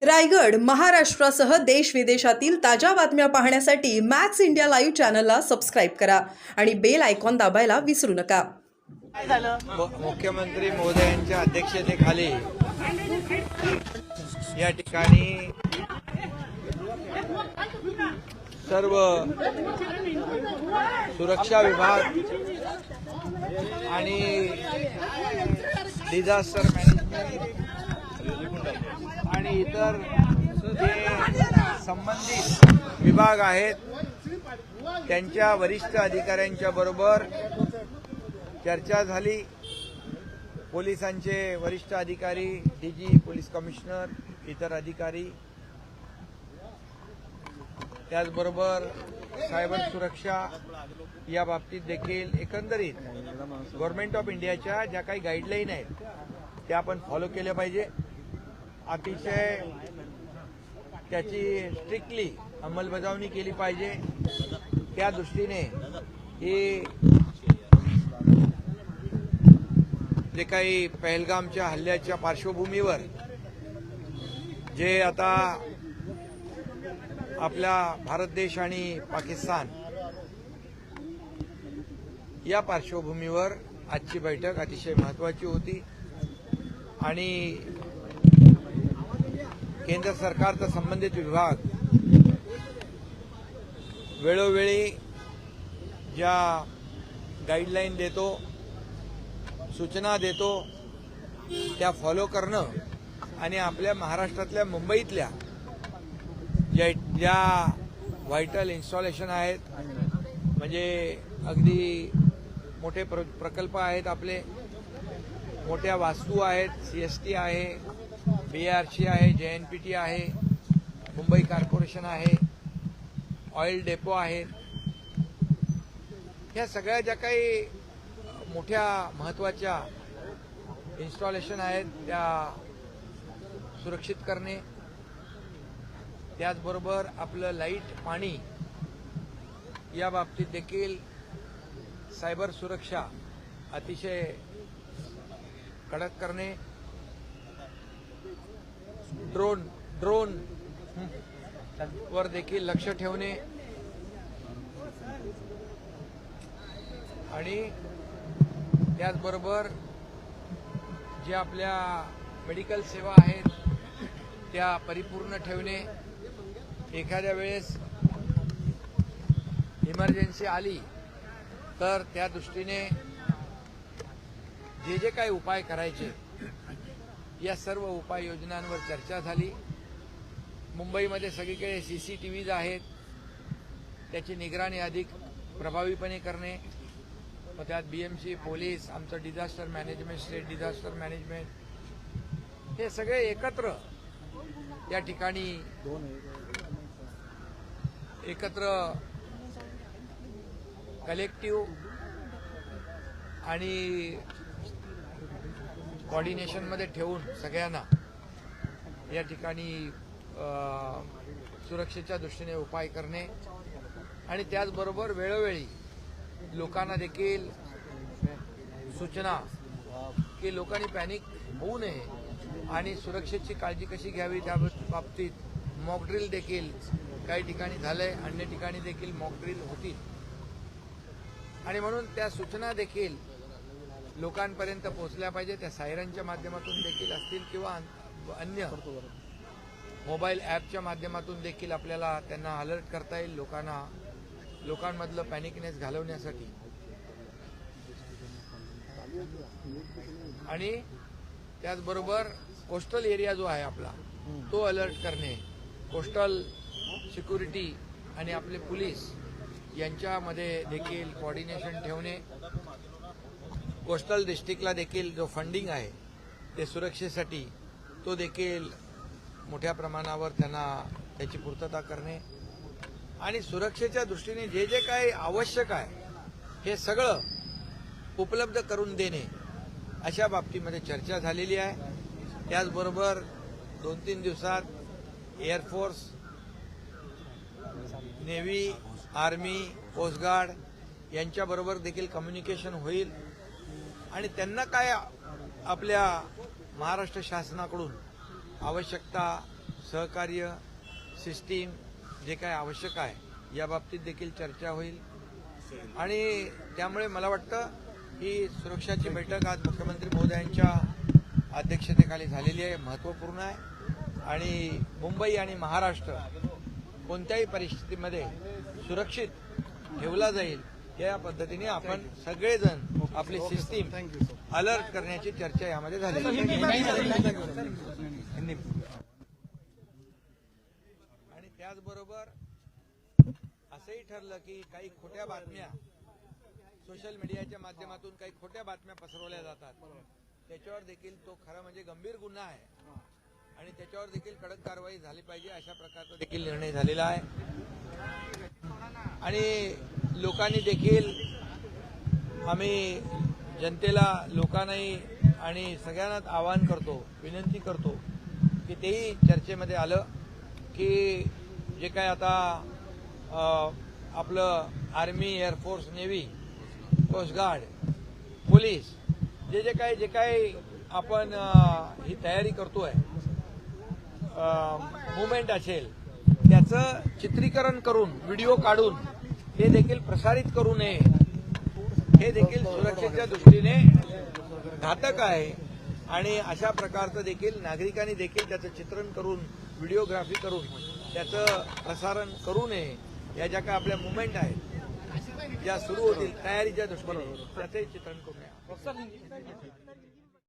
रायगड महाराष्ट्रासह देश विदेशातील ताज्या बातम्या पाहण्यासाठी मॅक्स इंडिया लाईव्ह चॅनलला सबस्क्राईब करा आणि बेल आयकॉन दाबायला विसरू नका. मुख्यमंत्री महोदयांच्या अध्यक्षतेखाली या ठिकाणी सर्व सुरक्षा विभाग आणि डिझास्टर मॅनेजमेंट आणि इतर जे संबंधित विभाग आहेत त्यांच्या वरिष्ठ अधिकाऱ्यांच्या बरोबर चर्चा झाली. पोलिसांचे वरिष्ठ अधिकारी, डीजी, पोलीस कमिशनर, इतर अधिकारी, त्याचबरोबर सायबर सुरक्षा या बाबतीत देखील एकंदरीत गव्हर्नमेंट ऑफ इंडियाच्या ज्या काही गाईडलाईन आहेत त्या आपण फॉलो केल्या पाहिजे. अतिशय त्याची स्ट्रिक्टली अंमलबजावणी केली पाहिजे. त्या दृष्टीने हे जे काही पहलगामच्या हल्ल्याच्या पार्श्वभूमीवर जे आता आपला भारत देश आणि पाकिस्तान या पार्श्वभूमीवर आजची बैठक अतिशय महत्त्वाची होती आणि केंद्र सरकारचा संबंधित विभाग वेळोवेळी ज्या गाईडलाईन देतो, सूचना देतो त्या फॉलो करणं आणि आपल्या महाराष्ट्रातल्या मुंबईतल्या ज्या व्हायटल इन्स्टॉलेशन आहेत, म्हणजे अगदी मोठे प्रकल्प आहेत, आपले मोठ्या वास्तू आहेत, सीएसटी आहे, बीआरसी आहे, जेएनपीटी आहे, मुंबई कॉर्पोरेशन आहे, ऑइल डेपो आहेत, ह्या सगळ्या ज्या काही मोठ्या महत्त्वाच्या इन्स्टॉलेशन आहेत त्या सुरक्षित करणे, त्याचबरोबर आपलं लाईट, पाणी या बाबतीत देखील सायबर सुरक्षा अतिशय कडक करणे, ड्रोन वर देखील लक्ष ठेवणे आणि त्याचबरोबर जे आपल्या मेडिकल सेवा आहेत त्या परिपूर्ण ठेवणे. एखाद्या वेळेस इमर्जन्सी आली तर त्या दृष्टीने जे काही उपाय करायचे या सर्व उपाययोजनांवर चर्चा झाली. मुंबईमध्ये सगळीकडे सीसीटीव्हीज आहेत, त्याची निगराणी अधिक प्रभावीपणे करणे, मग त्यात बीएमसी, पोलीस, आमचं disaster management, state disaster management, हे सगळे एकत्र या ठिकाणी कलेक्टिव्ह आणि कोऑर्डिनेशनमध्ये ठेवून सगळ्यांना या ठिकाणी सुरक्षेच्या दृष्टीने उपाय करणे आणि त्याचबरोबर वेळोवेळी लोकांना देखील सूचना की लोकांनी पॅनिक होऊ नये आणि सुरक्षेची काळजी कशी घ्यावी त्या बाबतीत मॉकड्रिल देखील काही ठिकाणी झालंय, अन्य ठिकाणी देखील मॉकड्रिल होतील आणि म्हणून त्या सूचना देखील लोकांपर्यंत पोहोचल्या पाहिजे. त्या सायरनच्या माध्यमातून देखील असतील किंवा अन्य मोबाईल ॲपच्या माध्यमातून देखील आपल्याला त्यांना अलर्ट करता येईल लोकांमधलं पॅनिकनेस घालवण्यासाठी. आणि त्याचबरोबर कोस्टल एरिया जो आहे आपला तो अलर्ट करणे, कोस्टल सिक्युरिटी आणि आपले पोलीस यांच्यामध्ये देखील कोऑर्डिनेशन ठेवणे. कोस्टल डिस्ट्रिक्टला देखील जो फंडिंग आहे ते सुरक्षेसाठी तो देखील मोठ्या प्रमाणावर त्यांना त्याची पूर्तता करणे आणि सुरक्षेच्या दृष्टीने जे काही आवश्यक आहे हे सगळं उपलब्ध करून देणे अशा बाबतीमध्ये चर्चा झालेली आहे. त्याचबरोबर 2-3 दिवसात एअरफोर्स, नेव्ही, आर्मी, कोस्टगार्ड यांच्याबरोबर देखील कम्युनिकेशन होईल आणि त्यांना काय आपल्या महाराष्ट्र शासनाकडून आवश्यकता सहकार्य सिस्टीम जे काय आवश्यक आहे या बाबतीत देखील चर्चा होईल आणि त्यामुळे मला वाटतं ही सुरक्षाची बैठक आज मुख्यमंत्री महोदयांच्या अध्यक्षतेखाली झालेली आहे, महत्त्वपूर्ण आहे आणि मुंबई आणि महाराष्ट्र कोणत्याही परिस्थितीमध्ये सुरक्षित ठेवला जाईल या पद्धतीने आपण सगळेजण आपली सिस्टीम अलर्ट करण्याची चर्चा यामध्ये झाली आणि त्याचबरोबर असंही ठरलं की काही खोट्या बातम्या सोशल मीडियाच्या माध्यमातून काही खोट्या बातम्या पसरवल्या जातात, त्याच्यावर देखील तो खरा म्हणजे गंभीर गुन्हा आहे आणि त्याच्यावर देखील कडक कारवाई झाली पाहिजे अशा प्रकारचा देखील निर्णय झालेला आहे आणि लोकांनी देखील आम्ही जनतेला लोकांनाही आणि सगळ्यांनाच आवाहन करतो, विनंती करतो की तेही चर्चेमध्ये आलं की जे काय आता आपलं army, air force, navy, coast guard, police जे काही आपण ही तयारी करतोय मुवमेंट असेल त्याचं चित्रीकरण करून व्हिडिओ काढून हे देखील प्रसारित करू नये, हे देखील सुरक्षेच्या दृष्टीने घातक आहे आणि अशा प्रकारचं देखील नागरिकांनी देखील त्याचं चित्रण करून व्हिडिओग्राफी करून त्याचं प्रसारण करू नये. या ज्या काय आपल्या मुवमेंट आहेत ज्या सुरू होतील तयारीच्या दृष्टीने त्याचंही चित्रण करू नये.